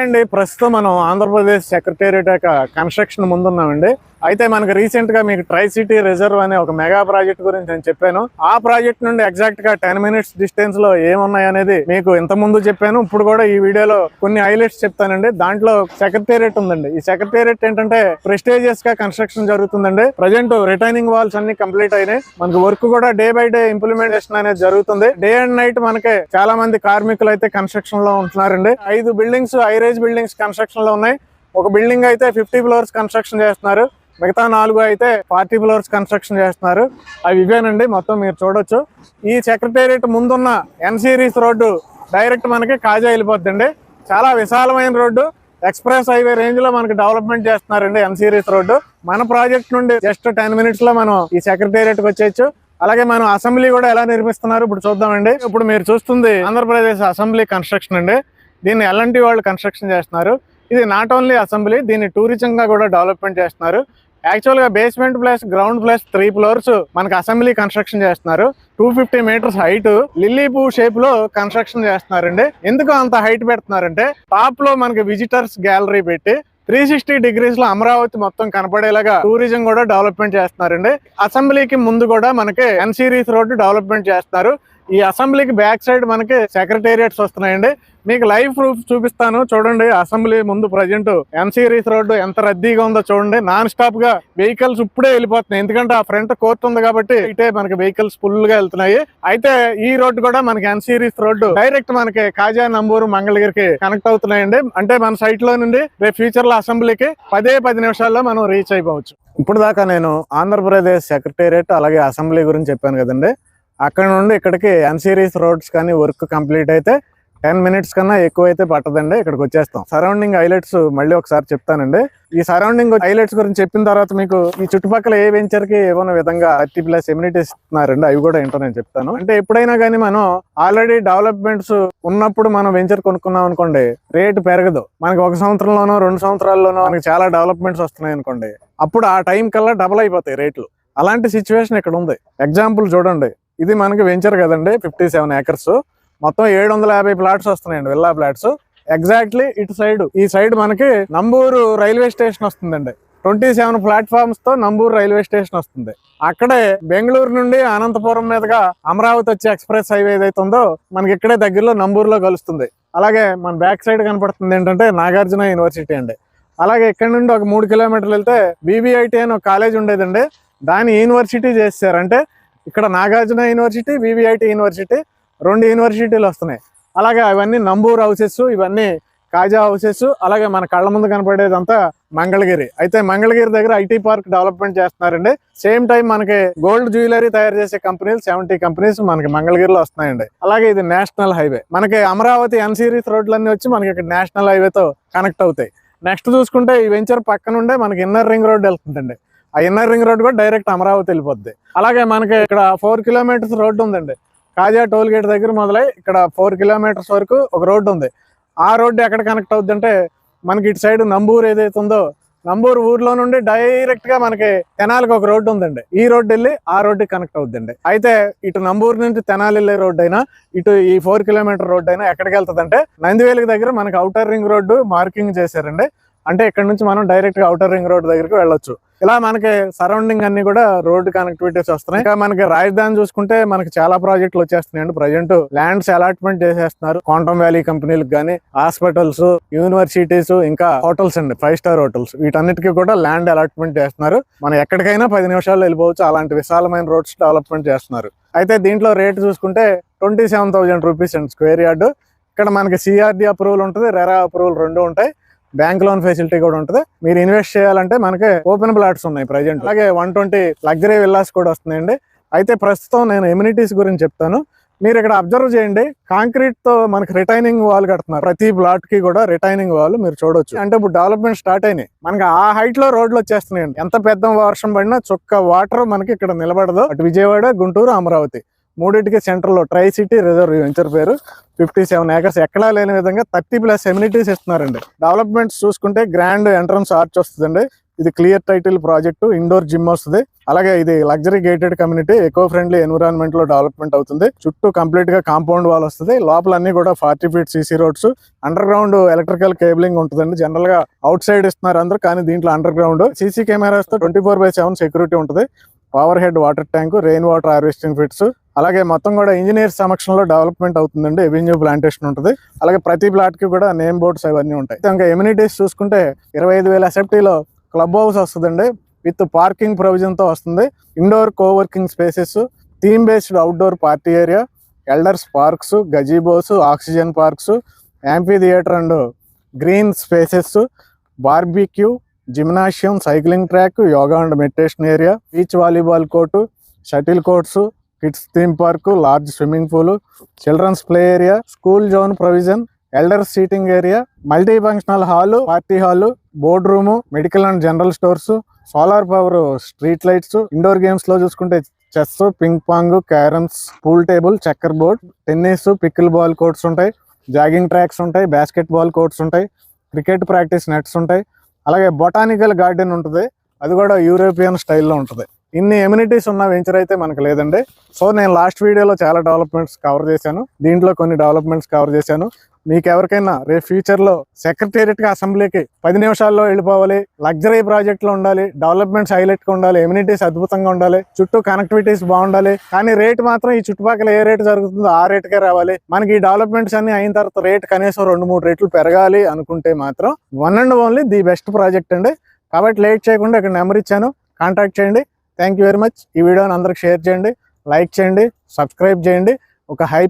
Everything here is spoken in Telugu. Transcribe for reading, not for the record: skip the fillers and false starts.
అండి ప్రస్తుతం మనం ఆంధ్రప్రదేశ్ సెక్రటేరియట్ యొక్క కన్స్ట్రక్షన్ ముందున్నామండి. అయితే మనకు రీసెంట్ గా మీకు ట్రై సిటీ రిజర్వ్ అనే ఒక మెగా ప్రాజెక్ట్ గురించి నేను చెప్పాను. ఆ ప్రాజెక్ట్ నుండి ఎగ్జాక్ట్ గా 10 minutes డిస్టెన్స్ లో ఏమున్నాయి అనేది మీకు ఇంత ముందు చెప్పాను. ఇప్పుడు కూడా ఈ వీడియోలో కొన్ని హైలైట్స్ చెప్తానండి. దాంట్లో సెక్రటేరియట్ ఉందండి. ఈ సెక్రటేరియట్ ఏంటంటే ప్రెస్టీజియస్ గా కన్స్ట్రక్షన్ జరుగుతుందండి. ప్రజెంట్ రిటైనింగ్ వాల్స్ అన్ని కంప్లీట్ అయినాయి. మనకు వర్క్ కూడా డే బై డే ఇంప్లిమెంటేషన్ అనేది జరుగుతుంది. డే అండ్ నైట్ మనకి చాలా మంది కార్మికులు అయితే కన్స్ట్రక్షన్ లో ఉంటున్నారండి. 5 బిల్డింగ్స్ హైరేజ్ బిల్డింగ్స్ కన్స్ట్రక్షన్ లో ఉన్నాయి. ఒక బిల్డింగ్ అయితే 50 floors కన్స్ట్రక్షన్ చేస్తున్నారు. మిగతా 4 అయితే 40 floors కన్స్ట్రక్షన్ చేస్తున్నారు. అవి ఇవేనండి మొత్తం మీరు చూడొచ్చు. ఈ సెక్రటేరియట్ ముందున్న ఎన్ సిరీస్ రోడ్డు డైరెక్ట్ మనకి కాజా వెళ్ళిపోద్దండి. చాలా విశాలమైన రోడ్డు. ఎక్స్ప్రెస్ హైవే రేంజ్ లో మనకి డెవలప్మెంట్ చేస్తున్నారండి ఎన్ సిరీస్ రోడ్డు. మన ప్రాజెక్ట్ నుండి జస్ట్ 10 minutes లో మనం ఈ సెక్రటేరియట్ కి వచ్చేయచ్చు. అలాగే మనం అసెంబ్లీ కూడా ఎలా నిర్మిస్తున్నారు ఇప్పుడు చూద్దామండి. ఇప్పుడు మీరు చూస్తుంది ఆంధ్రప్రదేశ్ అసెంబ్లీ కన్స్ట్రక్షన్ అండి. దీన్ని ఎల్ఎన్టీ వాళ్ళు కన్స్ట్రక్షన్ చేస్తున్నారు. ఇది నాట్ ఓన్లీ అసెంబ్లీ, దీన్ని టూరిజం గా కూడా డెవలప్మెంట్ చేస్తున్నారు. యాక్చువల్ గా basement plus ground plus 3 floors మనకి అసెంబ్లీ కన్స్ట్రక్షన్ చేస్తున్నారు. 250 meters హైట్ లిల్లీ పూ షేప్ లో కన్స్ట్రక్షన్ చేస్తున్నారండి. ఎందుకు అంత హైట్ పెడుతున్నారంటే టాప్ లో మనకి విజిటర్స్ గ్యాలరీ పెట్టి 360 degrees లో అమరావతి మొత్తం కనపడేలాగా టూరిజం కూడా డెవలప్మెంట్ చేస్తున్నారండి. అసెంబ్లీకి ముందు కూడా మనకి ఎన్ సిరీస్ రోడ్డు డెవలప్మెంట్ చేస్తున్నారు. ఈ అసెంబ్లీకి బ్యాక్ సైడ్ మనకి సెక్రటేరియట్స్ వస్తున్నాయండి. మీకు లైవ్ ప్రూఫ్ చూపిస్తాను చూడండి. అసెంబ్లీ ముందు ప్రజెంట్ ఎన్ సిరీస్ రోడ్డు ఎంత రద్దీగా ఉందో చూడండి. నాన్ స్టాప్ గా వెహికల్స్ ఇప్పుడే వెళ్ళిపోతున్నాయి. ఎందుకంటే ఆ ఫ్రంట్ కోర్ట్ ఉంది కాబట్టి ఇటే మనకి వెహికల్స్ ఫుల్ గా వెళ్తున్నాయి. అయితే ఈ రోడ్డు కూడా మనకి ఎన్ సిరీస్ రోడ్డు డైరెక్ట్ మనకి కాజా, నంబూరు, మంగళగిరికి కనెక్ట్ అవుతున్నాయండి. అంటే మన సైట్ లో నుండి రేపు ఫ్యూచర్ లో అసెంబ్లీకి 10 నిమిషాల్లో మనం రీచ్ అయిపోవచ్చు. ఇప్పుడు దాకా నేను ఆంధ్రప్రదేశ్ సెక్రటేరియట్ అలాగే అసెంబ్లీ గురించి చెప్పాను కదండి. అక్కడ నుండి ఇక్కడికి ఎన్ సిరీస్ రోడ్స్ కానీ వర్క్ కంప్లీట్ అయితే 10 minutes కన్నా ఎక్కువ అయితే పట్టదండి. ఇక్కడికి వచ్చేస్తాం. సరౌండింగ్ హైలైట్స్ మళ్ళీ ఒకసారి చెప్తానండి. ఈ సరౌండింగ్ హైలైట్స్ గురించి చెప్పిన తర్వాత మీకు ఈ చుట్టుపక్కల ఏ వెంచర్ కి ఏమైనా విధంగా 30+ ఎమ్యూనిటీస్ ఇస్తున్నారండి. అవి కూడా ఏంటో నేను చెప్తాను. అంటే ఎప్పుడైనా కానీ మనం ఆల్రెడీ డెవలప్మెంట్స్ ఉన్నప్పుడు మనం వెంచర్ కొనుక్కున్నాం అనుకోండి, రేటు పెరగదు. మనకి 1 సంవత్సరంలోనో 2 సంవత్సరాల్లోనో మనకి చాలా డెవలప్మెంట్స్ వస్తున్నాయి అనుకోండి, అప్పుడు ఆ టైం కల్లా డబుల్ అయిపోతాయి రేట్లు. అలాంటి సిచ్యువేషన్ ఇక్కడ ఉంది. ఎగ్జాంపుల్ చూడండి. ఇది మనకి వెంచర్ కదండి, 57 acres. మొత్తం 750 plots వస్తున్నాయండి, విల్లా ఫ్లాట్స్. ఎగ్జాక్ట్లీ ఇటు సైడ్ ఈ సైడ్ మనకి నంబూరు రైల్వే స్టేషన్ వస్తుందండి. 27 platforms తో నంబూరు రైల్వే స్టేషన్ వస్తుంది. అక్కడే బెంగళూరు నుండి అనంతపురం మీదుగా అమరావతి వచ్చే ఎక్స్ప్రెస్ హైవే ఏదైతే ఉందో మనకి ఇక్కడే దగ్గరలో నంబూరులో కలుస్తుంది. అలాగే మన బ్యాక్ సైడ్ కనపడుతుంది ఏంటంటే నాగార్జున యూనివర్సిటీ అండి. అలాగే ఇక్కడ నుండి ఒక 3 kilometers వెళ్తే వివిఐటి అని ఒక కాలేజ్ ఉండేదండి, దాన్ని యూనివర్సిటీ చేశారంటే ఇక్కడ నాగార్జున యూనివర్సిటీ, వివిఐటి యూనివర్సిటీ 2 యూనివర్సిటీలు వస్తున్నాయి. అలాగే అవన్నీ నంబూరు హౌసెస్, ఇవన్నీ కాజా హౌసెస్. అలాగే మన కళ్ళ ముందు కనపడేదంతా మంగళగిరి. అయితే మంగళగిరి దగ్గర ఐటీ పార్క్ డెవలప్మెంట్ చేస్తున్నారండి. సేమ్ టైం మనకి గోల్డ్ జ్యువెలరీ తయారు చేసే కంపెనీలు 70 companies మనకి మంగళగిరిలో వస్తున్నాయండి. అలాగే ఇది నేషనల్ హైవే. మనకి అమరావతి ఎన్ సిరీస్ రోడ్లన్నీ వచ్చి మనకి ఇక్కడ నేషనల్ హైవేతో కనెక్ట్ అవుతాయి. నెక్స్ట్ చూసుకుంటే ఈ వెంచర్ పక్కనుండే మనకి ఇన్నర్ రింగ్ రోడ్ వెళ్తుందండి. ఆ ఇన్నర్ రింగ్ రోడ్ కూడా డైరెక్ట్ అమరావతి వెళ్ళిపోద్ది. అలాగే మనకి ఇక్కడ 4 kilometers రోడ్డు ఉందండి. కాజా టోల్ గేట్ దగ్గర మొదలై ఇక్కడ 4 kilometers వరకు ఒక రోడ్డు ఉంది. ఆ రోడ్డు ఎక్కడ కనెక్ట్ అవుద్ది అంటే మనకి ఇటు సైడ్ నంబూరు ఏదైతే ఉందో, నంబూరు ఊర్లో నుండి డైరెక్ట్ గా మనకి తెనాలికి ఒక రోడ్డు ఉందండి. ఈ రోడ్డు వెళ్ళి ఆ రోడ్డుకి కనెక్ట్ అవుద్దండి. అయితే ఇటు నంబూరు నుంచి తెనాలి వెళ్ళే రోడ్డు అయినా, ఇటు ఈ 4 kilometer రోడ్డు అయినా ఎక్కడికి వెళ్తుంది అంటే నందివేలికి దగ్గర మనకి అవుటర్ రింగ్ రోడ్డు మార్కింగ్ చేశారండి. అంటే ఇక్కడ నుంచి మనం డైరెక్ట్ గా అవుటర్ రింగ్ రోడ్ దగ్గరికి వెళ్ళొచ్చు. ఇలా మనకి సరౌండింగ్ అన్ని కూడా రోడ్డు కనెక్టివిటీస్ వస్తున్నాయి. ఇంకా మనకి రాజధాని చూసుకుంటే మనకి చాలా ప్రాజెక్టులు వచ్చేస్తున్నాయండి. ప్రజెంట్ ల్యాండ్స్ అలాట్మెంట్ చేసేస్తున్నారు. క్వాంటమ్ వ్యాలీ కంపెనీలకు కానీ, హాస్పిటల్స్, యూనివర్సిటీస్, ఇంకా హోటల్స్ అండి, 5 star హోటల్స్, వీటన్నిటికీ కూడా ల్యాండ్ అలాట్మెంట్ చేస్తున్నారు. మనం ఎక్కడికైనా 10 నిమిషాల్లో వెళ్ళిపోవచ్చు. అలాంటి విశాలమైన రోడ్స్ డెవలప్మెంట్ చేస్తున్నారు. అయితే దీంట్లో రేట్ చూసుకుంటే 27,000 rupees అండి స్క్వేర్ యార్డు. ఇక్కడ మనకి సిఆర్డి అప్రూవల్ ఉంటుంది, రెరా అప్రూవల్ 2 ఉంటాయి. బ్యాంక్ లోన్ ఫెసిలిటీ కూడా ఉంటుంది. మీరు ఇన్వెస్ట్ చేయాలంటే మనకి ఓపెన్ ప్లాట్స్ ఉన్నాయి ప్రజెంట్. అలాగే 120 లగ్జరీ విల్లాస్ కూడా వస్తున్నాయండి. అయితే ప్రస్తుతం నేను ఎమ్యూనిటీస్ గురించి చెప్తాను. మీరు ఇక్కడ అబ్జర్వ్ చేయండి. కాంక్రీట్ తో మనకి రిటైనింగ్ వాల్ కడుతున్నారు. ప్రతి ప్లాట్ కి కూడా రిటైనింగ్ వాల్ మీరు చూడొచ్చు. అంటే ఇప్పుడు డెవలప్మెంట్ స్టార్ట్ అయినాయి. మనకి ఆ హైట్ లో రోడ్లు వచ్చేస్తున్నాయండి. ఎంత పెద్ద వర్షం పడినా చుక్క వాటర్ మనకి ఇక్కడ నిలబడదు. అటు విజయవాడ, గుంటూరు, అమరావతి మూడింటికి సెంటర్ లో ట్రై సిటీ రిజర్వ్ వెంచర్ పేరు. 57 acres ఎక్కడా లేని విధంగా 30+ ఎమ్యూనిటీస్ ఇస్తున్నారండి. డెవలప్మెంట్స్ చూసుకుంటే గ్రాండ్ ఎంట్రన్స్ ఆర్చ్ వస్తుందండి. ఇది clear title project, indoor gym వస్తుంది. అలాగే ఇది luxury gated community, eco friendly environment లో డెవలప్మెంట్ అవుతుంది. చుట్టూ కంప్లీట్ గా కాంపౌండ్ వాల్ వస్తుంది. లోపల అన్ని కూడా 40 feet CC roads, under ground electrical cabling ఉంటుందండి. జనరల్ గా అవుట్ సైడ్ ఇస్తున్నారు అందరూ, కానీ దీంట్లో అండర్ గ్రౌండ్ సీసీ కెమెరాస్ తో 24/7 సెక్యూరిటీ ఉంటుంది. Over head water tank, rain water harvesting fits, అలాగే మొత్తం కూడా ఇంజనీర్ సమక్షంలో డెవలప్మెంట్ అవుతుందండి. ఎవెన్యూ ప్లాంటేషన్ ఉంటుంది. అలాగే ప్రతి ప్లాట్ కి కూడా నేమ్ బోర్డ్స్ అవన్నీ ఉంటాయి. ఇంకా ఎమ్యూనిటీస్ చూసుకుంటే 25,000 ఎస్ఎఫ్టీలో క్లబ్ హౌస్ వస్తుందండి, విత్ పార్కింగ్ ప్రొవిజన్ తో వస్తుంది. Indoor coworking spaces, theme based outdoor party area, elders parks, gazebos, oxygen parks, amphitheatre and green spaces, barbecue, gymnasium, cycling track, yoga and meditation area, beach volleyball court, shuttle courts, kids theme park, large swimming pool, children's play area, school zone provision, elders seating area, multi functional hall, party hall, board room, medical and general stores, solar power street lights. Indoor games లో చూసుకుంటే chess, ping pong, carroms, pool table, checker board, tennis, pickleball courts ఉంటాయి, జాగింగ్ ట్రాక్స్ ఉంటాయి, బాస్కెట్ బాల్ కోర్ట్స్ ఉంటాయి, క్రికెట్ ప్రాక్టీస్ నెట్స్ ఉంటాయి. అలాగే బొటానికల్ గార్డెన్ ఉంటుంది, అది కూడా యూరోపియన్ స్టైల్లో ఉంటుంది. ఇన్ని ఎమ్యూనిటీస్ ఉన్న వెంచర్ అయితే మనకు లేదండి. సో నేను లాస్ట్ వీడియోలో చాలా డెవలప్మెంట్స్ కవర్ చేశాను, దీంట్లో కొన్ని డెవలప్మెంట్స్ కవర్ చేశాను. మీకు ఎవరికైనా రేపు ఫ్యూచర్లో సెక్రటేరియట్ గా అసెంబ్లీకి 10 నిమిషాల్లో వెళ్ళిపోవాలి, లగ్జరీ ప్రాజెక్ట్లో ఉండాలి, డెవలప్మెంట్స్ హైలైట్గా ఉండాలి, ఎమ్యూనిటీస్ అద్భుతంగా ఉండాలి, చుట్టూ కనెక్టివిటీస్ బాగుండాలి, కానీ రేట్ మాత్రం ఈ చుట్టుపక్కల ఏ రేట్ జరుగుతుందో ఆ రేట్కే రావాలి. మనకి ఈ డెవలప్మెంట్స్ అన్ని అయిన తర్వాత రేట్ కనీసం 2-3 రేట్లు పెరగాలి అనుకుంటే మాత్రం one and only the best project అండి. కాబట్టి లేట్ చేయకుండా ఇక్కడ నెంబర్ ఇచ్చాను, కాంటాక్ట్ చేయండి. Thank you very much. ఈ వీడియోని అందరికి షేర్ చేయండి, లైక్ చేయండి, సబ్స్క్రైబ్ చేయండి. ఒక హైప్